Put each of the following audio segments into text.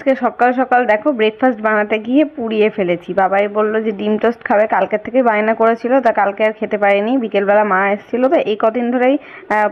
আজকে সকাল সকাল দেখো ব্রেকফাস্ট বানাতে গিয়ে পুড়িয়ে ফেলেছি। বাবাই বললো যে ডিম টোস্ট খাবে, কালকের থেকে বায়না করেছিল, তা কালকে আর খেতে পারিনি। বিকেলবেলা মা এসেছিল, তো এই কদিন ধরেই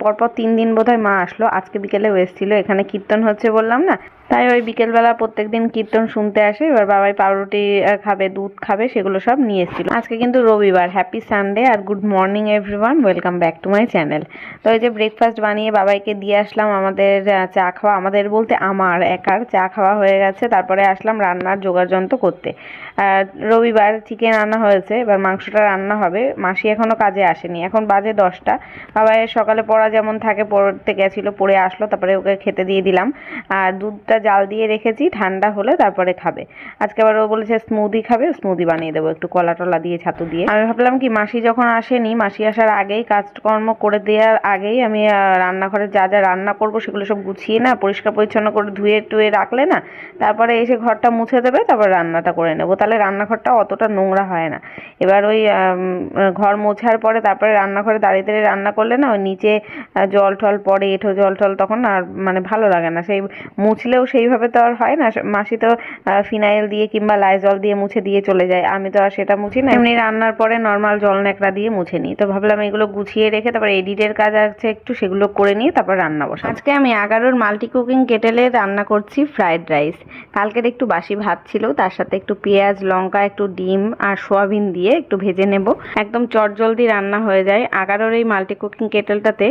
পরপর 3 দিন বোধহয় মা আসলো। আজকে বিকেলেও এসেছিল, এখানে কীর্তন হচ্ছে বললাম না, তাই ওই বিকেলবেলা প্রত্যেকদিন কীর্তন শুনতে আসে। এবার বাবাই পাউরুটি খাবে, দুধ খাবে, সেগুলো সব নিয়ে এসেছিল। আজকে কিন্তু রবিবার। হ্যাপি সানডে আর good morning everyone, welcome back to my channel. তো এই যে ব্রেকফাস্ট বানিয়ে বাবাইকে দিয়ে আসলাম। আমাদের চা খাওয়া, আমাদের বলতে আমার একার চা খাওয়া হয়ে গেছে। তারপরে আসলাম রান্নার জোগাড়যন্ত্র করতে। রবিবার চিকেন আনা হয়েছে, এবার মাংসটা রান্না হবে। মাসি এখনও কাজে আসেনি, এখন বাজে 10টা। বাবাইয়ের সকালে পড়া যেমন থাকে, পড়তে গেছিলো, পড়ে আসলো, তারপরে ওকে খেতে দিয়ে দিলাম। আর দুধটা জাল দিয়ে রেখেছি, ঠান্ডা হলে তারপরে খাবে। আজকে আবার ও বলেছে স্মুদি খাবে, স্মুদি বানিয়ে দেবো একটু কলা টলা দিয়ে, ছাতু দিয়ে। আমি ভাবলাম কি মাসি যখন আসেনি, মাসি আসার আগেই কাজকর্ম করে দেওয়ার আগেই আমি রান্নাঘরে যা যা রান্না করব সেগুলো সব গুছিয়ে না পরিষ্কার পরিচ্ছন্ন করে ধুয়ে টুয়ে রাখলে না, তারপরে এসে ঘরটা মুছে দেবে, তারপর রান্নাটা করে নেবো। তাহলে রান্নাঘরটা অতটা নোংরা হয় না। এবার ওই ঘর মোছার পরে তারপরে রান্নাঘরে দাঁড়িয়ে দাঁড়িয়ে রান্না করলে না, ওই নিচে জল টল পড়ে, এঁঠো জল টল, তখন আর মানে ভালো লাগে না। সেই মুছলেও সেইভাবে তো আর হয় না। মাসি তো ফিনাইল দিয়ে কিংবা লাইজল দিয়ে মুছে দিয়ে চলে যায়, আমি তো আর সেটা মুছি না, এমনি রান্নার পরে নর্মাল জল ন্যাকড়া দিয়ে মুছে নিই। তো ভাবলাম এগুলো গুছিয়ে রেখে তারপর এডিটের কাজ আছে একটু, সেগুলো করে নিয়ে তারপর রান্না বসা। আজকে আমি 11 মাল্টি কুকিং কেটেলে রান্না করছি ফ্রাইড রাইস। কালকের একটু বাসি ভাত ছিল, তার সাথে একটু পেঁয়াজ লঙ্কা একটু ডিম আর সোয়াবিন দিয়ে একটু ভেজে নেব, একদম চটজলদি রান্না হয়ে যায়। 11 এই মাল্টি কুকিং কেটেলটাতে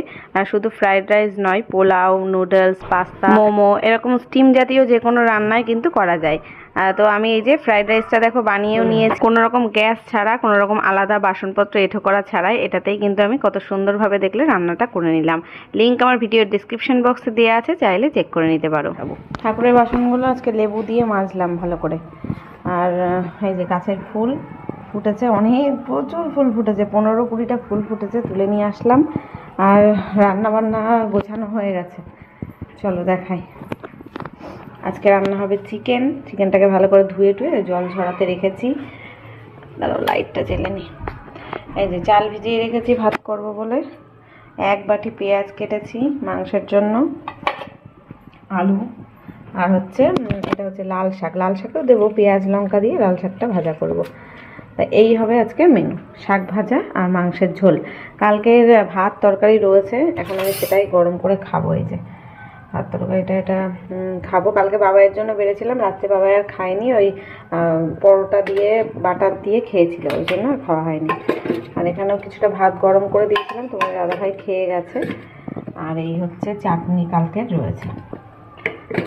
শুধু ফ্রাইড রাইস নয়, পোলাও, নুডলস, পাস্তা, মোমো, এরকম স্টিম জাতীয় যে কোনো রান্নাই কিন্তু করা যায়। তো আমি এই যে ফ্রাইড রাইসটা দেখো বানিয়েও নিয়েছি, কোনো রকম গ্যাস ছাড়া, কোনো রকম আলাদা বাসনপত্র এঁঠো করা ছাড়াই। এটাতেই কিন্তু আমি কত সুন্দরভাবে দেখলে রান্নাটা করে নিলাম। লিঙ্ক আমার ভিডিওর ডিসক্রিপশন বক্সে দেওয়া আছে, চাইলে চেক করে নিতে পারো। ঠাকুরের বাসনগুলো আজকে লেবু দিয়ে মাজলাম ভালো করে। আর এই যে গাছের ফুল ফুটেছে, অনেক প্রচুর ফুল ফুটেছে, 15-20টা ফুল ফুটেছে, তুলে নিয়ে আসলাম। আর রান্না বান্না গোছানো হয়ে গেছে, চলো দেখাই। আজকে রান্না হবে চিকেনটাকে ভালো করে ধুয়ে টুয়ে জল ঝরাতে রেখেছি। দাঁড়াও লাইটটা জ্বেলে নি। এই যে চাল ভিজিয়ে রেখেছি ভাত করব বলে। 1 বাটি পেঁয়াজ কেটেছি মাংসের জন্য, আলু, আর হচ্ছে এটা হচ্ছে লাল শাক। লাল শাকও দেবো পেঁয়াজ লঙ্কা দিয়ে, লাল শাকটা ভাজা করব। তা এই হবে আজকে মেনু, শাক ভাজা আর মাংসের ঝোল। কালকের ভাত তরকারি রয়েছে, এখন আমি সেটাই গরম করে খাবো। এই যে ভাত তরকারিটা এটা খাবো। কালকে বাবাইয়ের জন্য বেড়েছিলাম, রাত্রে বাবাই আর খায়নি, ওই পরোটা দিয়ে বাটার দিয়ে খেয়েছিল, ওই জন্য আর খাওয়া হয়নি। আর এখানেও কিছুটা ভাত গরম করে দিয়েছিলাম, তোমার দাদাভাই খেয়ে গেছে। আর এই হচ্ছে চাটনি কালকের রয়েছে।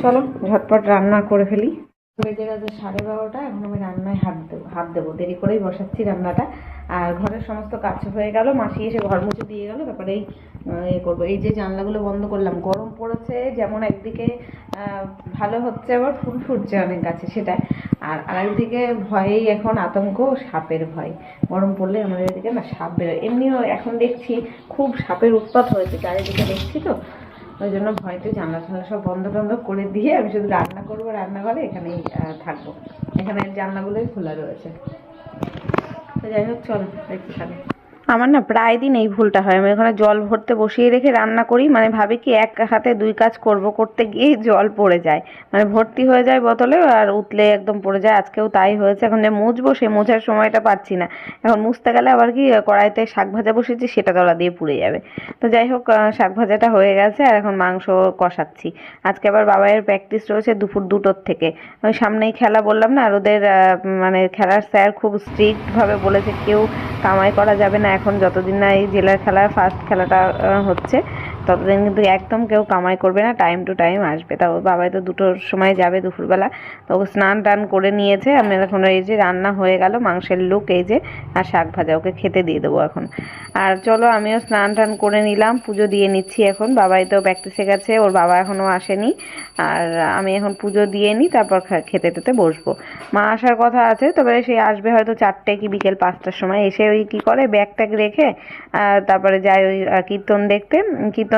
চলো ঝটপট রান্না করে ফেলি। বেজে গেছে 12:30, এখন আমি রান্নায় হাত দেবো, দেরি করেই বসাচ্ছি রান্নাটা। আর ঘরের সমস্ত কাজ হয়ে গেল, মাসি এসে ঘর মুছে দিয়ে গেল, তারপরে এই করবো। এই যে জানলাগুলো বন্ধ করলাম, গরম পড়েছে যেমন, একদিকে ভালো হচ্ছে, আবার ফুল ফুটছে অনেক গাছে সেটা, আর আরেকদিকে ভয়েই এখন আতঙ্ক, সাপের ভয়। গরম পড়লে আমাদের এদিকে না সাপ বেরোয়, এমনিও এখন দেখছি খুব সাপের উৎপাত হয়েছে চারিদিকে, দেখছি তো, ওই জন্য ভয়তে জানলা টানলা সব বন্ধ টন্ধ করে দিয়ে আমি শুধু রান্না করবো, রান্নাঘরে এখানেই থাকবো। এখানে জানলাগুলোই খোলা রয়েছে। তো যাই হোক, চলো দেখতে থাকো। আমার না প্রায় দিন এই ভুলটা হয়, আমি ওখানে জল ভরতে বসিয়ে রেখে রান্না করি, মানে ভাবি কি এক হাতে 2 কাজ করতে গিয়েই জল পড়ে যায়, মানে ভর্তি হয়ে যায় বোতলে, আর উতলে একদম পড়ে যায়। আজকেও তাই হয়েছে। এখন যে মুছবো, সে মোছার সময়টা পাচ্ছি না। এখন মুছতে গেলে আবার কি কড়াইতে শাক ভাজা বসেছি, সেটা তলা দিয়ে পুড়ে যাবে। তো যাই হোক, শাক ভাজাটা হয়ে গেছে, আর এখন মাংস কষাচ্ছি। আজকে আবার বাবাইয়ের প্র্যাকটিস রয়েছে দুপুর 2টোর থেকে। ওই সামনেই খেলা বললাম না, আর ওদের মানে খেলার স্যার খুব স্ট্রিক্টভাবে বলেছে কেউ কামাই করা যাবে না এখন, যতদিন না এই জেলার খেলার ফার্স্ট খেলাটা হচ্ছে ততদিন কিন্তু একদম কেউ কামাই করবে না, টাইম টু টাইম আসবে। তা বাবাই তো 2টোর সময় যাবে দুপুরবেলা, তো ও স্নান টান করে নিয়েছে। আমি এখন এই যে রান্না হয়ে গেল, মাংসের লুক এই যে, আর শাক ভাজা, ওকে খেতে দিয়ে দেবো এখন। আর চলো আমিও স্নান টান করে নিলাম, পুজো দিয়ে নিচ্ছি এখন। বাবাই তো প্র্যাকটিসে গেছে, ওর বাবা এখনও আসেনি, আর আমি এখন পুজো দিয়ে নিই, তারপর খেতে টেতে বসবো। মা আসার কথা আছে, তবে সে আসবে হয়তো 4টে কি বিকেল 5টার সময়। এসে ওই কী করে ব্যাগ ট্যাগ রেখে তারপরে যায় ওই কীর্তন দেখতে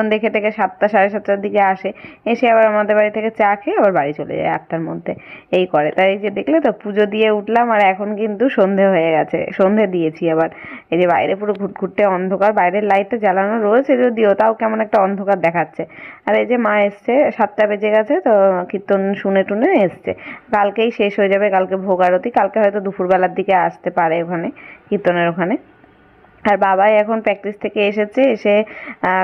কীর্তন দেখে থেকে 7টা সাড়ে 7টার দিকে আসে, এসে আবার আমাদের বাড়ি থেকে চা খেয়ে আবার বাড়ি চলে যায় 8টার মধ্যে, এই করে। তাই এই যে দেখলে তো পুজো দিয়ে উঠলাম আর এখন কিন্তু সন্ধে হয়ে গেছে, সন্ধে দিয়েছি আবার। এই যে বাইরে পুরো ঘুটঘুটে অন্ধকার, বাইরের লাইটটা জ্বালানো রয়েছে যদিও, তাও কেমন একটা অন্ধকার দেখাচ্ছে। আর এই যে মা এসছে, 7টা বেজে গেছে, তো কীর্তন শুনে টুনে এসছে। কালকেই শেষ হয়ে যাবে, কালকে ভোগ আরতি, কালকে হয়তো দুপুরবেলার দিকে আসতে পারে ওখানে কীর্তনের ওখানে। আর বাবাই এখন প্র্যাকটিস থেকে এসেছে, এসে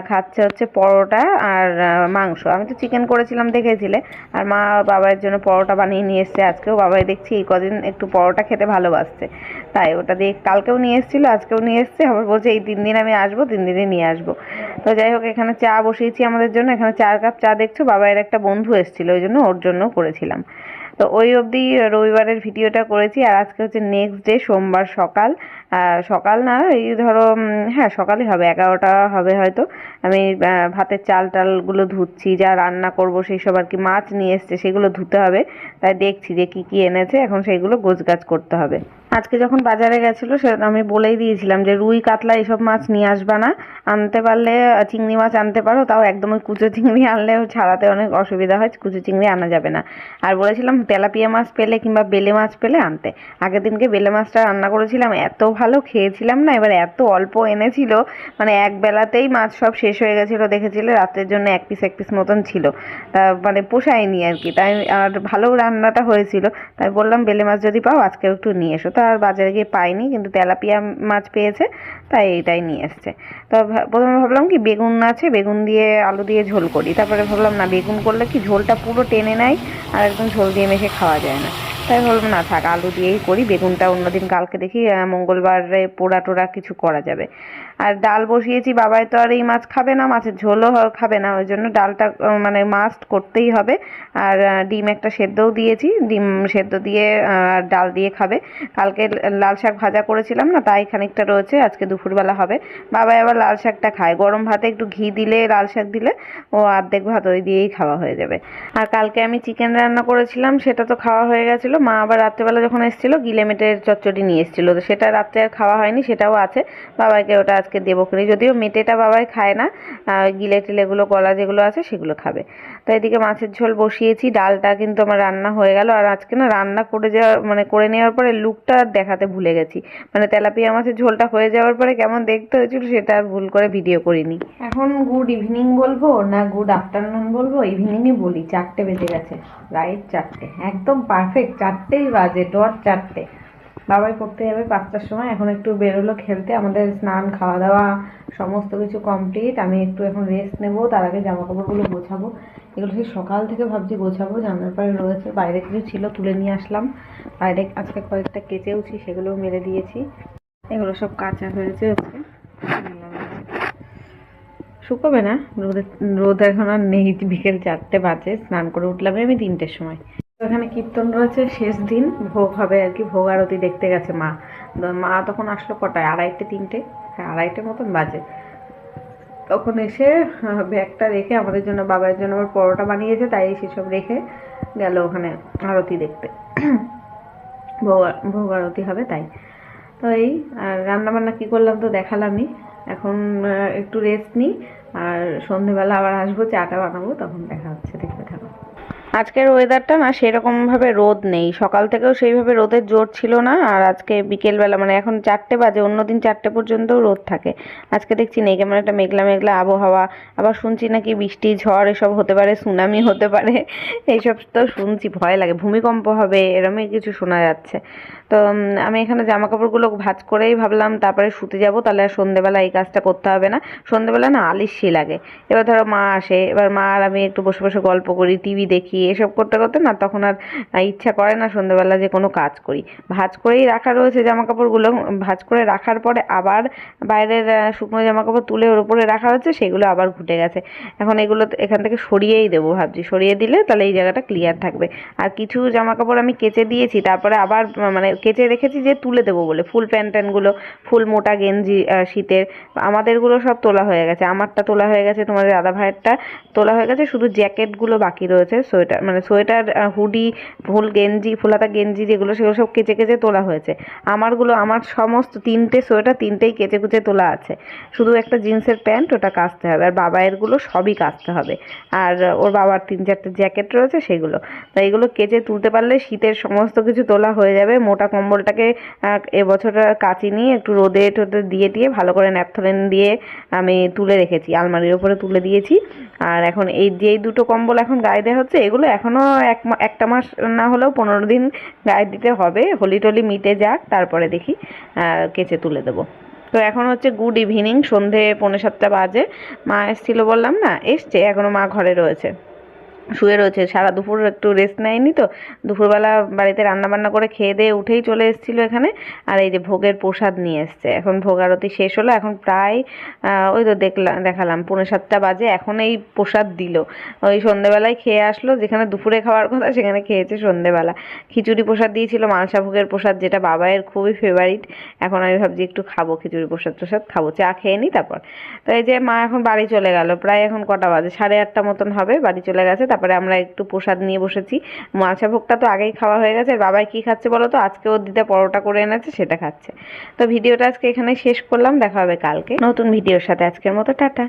খাচ্ছে হচ্ছে পরোটা আর মাংস। আমি তো চিকেন করেছিলাম দেখেছিলে, আর মা বাবার জন্য পরোটা বানিয়ে নিয়ে এসছে আজকেও। বাবাই দেখছি এই কদিন একটু পরোটা খেতে ভালোবাসছে, তাই ওটা দিয়ে কালকেও নিয়ে এসেছিলো, আজকেও নিয়ে এসছে, আবার বলছে এই 3 দিন আমি আসবো, 3 দিনে নিয়ে আসবো। তো যাই হোক, এখানে চা বসিয়েছি আমাদের জন্য, এখানে 4 কাপ চা দেখছো। বাবাইয়ের একটা বন্ধু এসেছিলো, ওই জন্য ওর জন্য করেছিলাম। তো ওই অবধি রবিবারের ভিডিওটা করেছি। আর আজকে হচ্ছে নেক্সট ডে, সোমবার সকাল, সকাল না এই ধরো হ্যাঁ সকালই হবে, 11টা হবে হয়তো। আমি ভাতের চাল টালগুলো ধুচ্ছি, যা রান্না করব সেই সব আর কি। মাছ নিয়ে এসছে, সেগুলো ধুতে হবে, তাই দেখছি যে কি কি এনেছে, এখন সেইগুলো গোছগাছ করতে হবে। আজকে যখন বাজারে গেছিলো সে আমি বলেই দিয়েছিলাম যে রুই কাতলা এসব মাছ নিয়ে আসবা না, আনতে পারলে চিংড়ি মাছ আনতে পারো, তাও একদম ওই কুচো চিংড়ি আনলে ছাড়াতে অনেক অসুবিধা হয়, কুচো চিংড়ি আনা যাবে না। আর বলেছিলাম তেলাপিয়া মাছ পেলে কিংবা বেলে মাছ পেলে আনতে। আগের দিনকে বেলে মাছটা রান্না করেছিলাম, এত ভালো খেয়েছিলাম না, এবার এত অল্প এনেছিল, মানে এক বেলাতেই মাছ সব শেষ হয়ে গেছিলো, দেখেছিলে রাতের জন্য এক পিস মতন ছিল, তা মানে পোষায়নি আর কি। তাই আর ভালো রান্নাটা হয়েছিল, তাই বললাম বেলে মাছ যদি পাও আজকেও একটু নিয়ে এসো। তো আর বাজারে গিয়ে পাইনি, কিন্তু তেলাপিয়া মাছ পেয়েছে, তাই এইটাই নিয়ে এসছে। তো প্রথমে ভাবলাম কি বেগুন আছে, বেগুন দিয়ে আলু দিয়ে ঝোল করি, তারপরে ভাবলাম না, বেগুন করলে কি ঝোলটা পুরো টেনে নেয় আর একদম ঝোল দিয়ে মেখে খাওয়া যায় না, তাই ভাবলাম না থাক, আলু দিয়েই করি। বেগুনটা অন্যদিন কালকে দেখি মঙ্গলবারে পোড়া টোড়া কিছু করা যাবে। আর ডাল বসিয়েছি, বাবাই তো আর এই মাছ খাবে না, মাছের ঝোলও খাবে না, ওই জন্য ডালটা মানে মাস্ট করতেই হবে। আর ডিম একটা সেদ্ধও দিয়েছি, ডিম সেদ্ধ দিয়ে ডাল দিয়ে খাবে। কালকে লাল শাক ভাজা করেছিলাম না, তাই খানিকটা রয়েছে, আজকে দুপুরবেলা হবে। বাবাই আবার লাল শাকটা খায়, গরম ভাতে একটু ঘি দিলে, লাল শাক দিলে ও অর্ধেক ভাত ওই দিয়েই খাওয়া হয়ে যাবে। আর কালকে আমি চিকেন রান্না করেছিলাম, সেটা তো খাওয়া হয়ে গেছিলো। মা আবার রাত্রেবেলা যখন এসেছিলো গিলেমেটের চচ্চড়ি নিয়ে এসেছিলো, তো সেটা রাত্রে আর খাওয়া হয়নি, সেটাও আছে। বাবাইকে ওটা আজকে দেবো করি, যদিও মেটেটা বাবাই খায় না, গিলে টিলেগুলো গলা যেগুলো আছে সেগুলো খাবে। তো এদিকে মাছের ঝোল বসিয়েছি, ডালটা কিন্তু আমার রান্না হয়ে গেল। আর আজকে না রান্না করে যাওয়া মানে করে নেওয়ার পরে লুকটা দেখাতে ভুলে গেছি, মানে তেলাপিয়া মাছের ঝোলটা হয়ে যাওয়ার পরে কেমন দেখতে হয়েছিল সেটা আর ভুল করে ভিডিও করিনি। এখন গুড ইভিনিং বলবো না গুড আফটারনুন বলবো, ইভিনিংই বলি, 4টে বেজে গেছে, রাইট 4টে, একদম পারফেক্ট 4টেই বাজে, ডট 4টে। বাবাই পড়তে যাবে 5টার সময়, এখন একটু বেরোলো খেলতে, আমাদের স্নান খাওয়া দাওয়া সমস্ত কিছু কমপ্লিট। আমি একটু এখন রেস্ট নেবো, তার আগে জামা কাপড়গুলো গোছাবো, এগুলো সেই সকাল থেকে ভাবছি গোছাবো, জানার পরে রয়েছে, বাইরে কিছু ছিল তুলে নিয়ে আসলাম, বাইরে আজকে কয়েকটা কেচেওছি, সেগুলোও মেরে দিয়েছি। এগুলো সব কাঁচা হয়েছে, শুকোবে না, রোদ এখন আর নেই, বিকেল 4টে বাজে, স্নান করে উঠলাম আমি 3টের সময়। এখানে কীর্তন রয়েছে, শেষ দিন ভোগ হবে আর কি, ভোগ আরতি দেখতে গেছে মা। মা তখন আসলো কটায়, 2:30 3টে, হ্যাঁ 2:30 মতন বাজে। তখন এসে ব্যাগটা রেখে আমাদের জন্য, বাবার জন্য আবার পরোটা বানিয়েছে, তাই সেসব রেখে গেল ওখানে আরতি দেখতে, ভোগ আরতি হবে তাই। তো এই আর রান্নাবান্না কী করলাম তো দেখালামই। এখন একটু রেস্ট নিই, আর সন্ধেবেলা আবার আসবো, চাটা বানাবো, তখন দেখা হচ্ছে, দেখতে থাকো। আজকের ওয়েদারটা না সেরকমভাবে রোদ নেই, সকাল থেকেও সেইভাবে রোদের জোর ছিল না। আর আজকে বিকেলবেলা মানে এখন 4টে বাজে, অন্যদিন 4টে পর্যন্তও রোদ থাকে, আজকে দেখছি নেই, কেমন একটা মেঘলা মেঘলা আবহাওয়া। আবার শুনছি নাকি বৃষ্টি ঝড় এসব হতে পারে, সুনামি হতে পারে, এইসব তো শুনছি, ভয় লাগে, ভূমিকম্প হবে, এরমই কিছু শোনা যাচ্ছে। তো আমি এখানে জামা কাপড়গুলো ভাঁজ করেই ভাবলাম তারপরে শুতে যাব, তাহলে আর সন্ধেবেলা এই কাজটা করতে হবে না। সন্ধেবেলা না আলিস্যি লাগে। এবার ধরো মা আসে, এবার মা আর আমি একটু বসে বসে গল্প করি, টিভি দেখি, এসব করতে করতে না তখন আর ইচ্ছা করে না সন্ধেবেলা যে কোনো কাজ করি। ভাঁজ করেই রাখা রয়েছে জামা কাপড়গুলো, ভাঁজ করে রাখার পরে আবার বাইরের শুকনো জামা কাপড় তুলে ওর উপরে রাখা হচ্ছে, সেগুলো আবার ঘুটে গেছে। এখন এগুলো এখান থেকে সরিয়েই দেবো ভাবছি, সরিয়ে দিলে তাহলে এই জায়গাটা ক্লিয়ার থাকবে। আর কিছু জামা কাপড় আমি কেচে দিয়েছি, তারপরে আবার মানে কেচে রেখেছি যে তুলে দেবো বলে, ফুল প্যান্টগুলো, ফুল মোটা গেঞ্জি শীতের আমাদেরগুলো সব তোলা হয়ে গেছে। আমারটা তোলা হয়ে গেছে, তোমাদের দাদা ভাইয়েরটা তোলা হয়ে গেছে, শুধু জ্যাকেটগুলো বাকি রয়েছে, সোয়েটার মানে সোয়েটার, হুডি, ফুল গেঞ্জি, ফুলাতা গেঞ্জি যেগুলো সেগুলো সব কেচে কেচে তোলা হয়েছে। আমারগুলো, আমার সমস্ত 3টে সোয়েটার 3টেই কেচে কুচে তোলা আছে, শুধু একটা জিন্সের প্যান্ট ওটা কাচতে হবে। আর বাবাইয়েরগুলো সবই কাচতে হবে। আর ওর বাবার 3-4টে জ্যাকেট রয়েছে সেগুলো, তাই এগুলো কেচে তুলতে পারলে শীতের সমস্ত কিছু তোলা হয়ে যাবে। মোটা কম্বলটাকে এবছর কাচি নিয়ে একটু রোদে টোদে দিয়ে ভালো করে ন্যাপথলিন দিয়ে আমি তুলে রেখেছি, আলমারির ওপরে তুলে দিয়েছি। আর এখন এই যেই দুটো কম্বল এখন গায়ে দেওয়া হচ্ছে, এগুলো এখনও একটা মাস না হলেও 15 দিন গায়ে দিতে হবে, হোলি টোলি মিটে যাক, তারপরে দেখি কেচে তুলে দেবো। তো এখন হচ্ছে গুড ইভিনিং, সন্ধে 6:45 বাজে। মা এসেছিলো বললাম না, এসছে, এখনও মা ঘরে রয়েছে, শুয়ে রয়েছে। সারা দুপুর একটু রেস্ট নেয়নি তো, দুপুরবেলা বাড়িতে রান্নাবান্না করে খেয়ে দিয়ে উঠেই চলে এসেছিলো এখানে। আর এই যে ভোগের প্রসাদ নিয়ে এসছে, এখন ভোগ আরতি শেষ হলো, এখন প্রায় ওই তো দেখালাম 6:45 বাজে, এখন এই প্রসাদ দিল। ওই সন্ধেবেলায় খেয়ে আসলো, যেখানে দুপুরে খাওয়ার কথা সেখানে খেয়েছে সন্ধেবেলা। খিচুড়ি প্রসাদ দিয়েছিল, মালসা ভোগের প্রসাদ, যেটা বাবাইয়ের খুবই ফেভারিট। এখন আমি ভাবছি একটু খাবো, খিচুড়ি প্রসাদ খাবো, চা খেয়ে নিই তারপর। তো এই যে মা এখন বাড়ি চলে গেল, প্রায় এখন কটা বাজে, 8:30 মতন হবে, বাড়ি চলে গেছে। তারপরে আমরা একটু প্রসাদ নিয়ে বসেছি। মালসা ভোগটা তো আগেই খাওয়া হয়ে গেছে। আর বাবাই কি খাচ্ছে বলো তো, আজকে ওর দিদা পরোটা করে এনেছে, সেটা খাচ্ছে। তো ভিডিওটা আজকে এখানে শেষ করলাম, দেখা হবে কালকে নতুন ভিডিওর সাথে। আজকের মতো টাটা।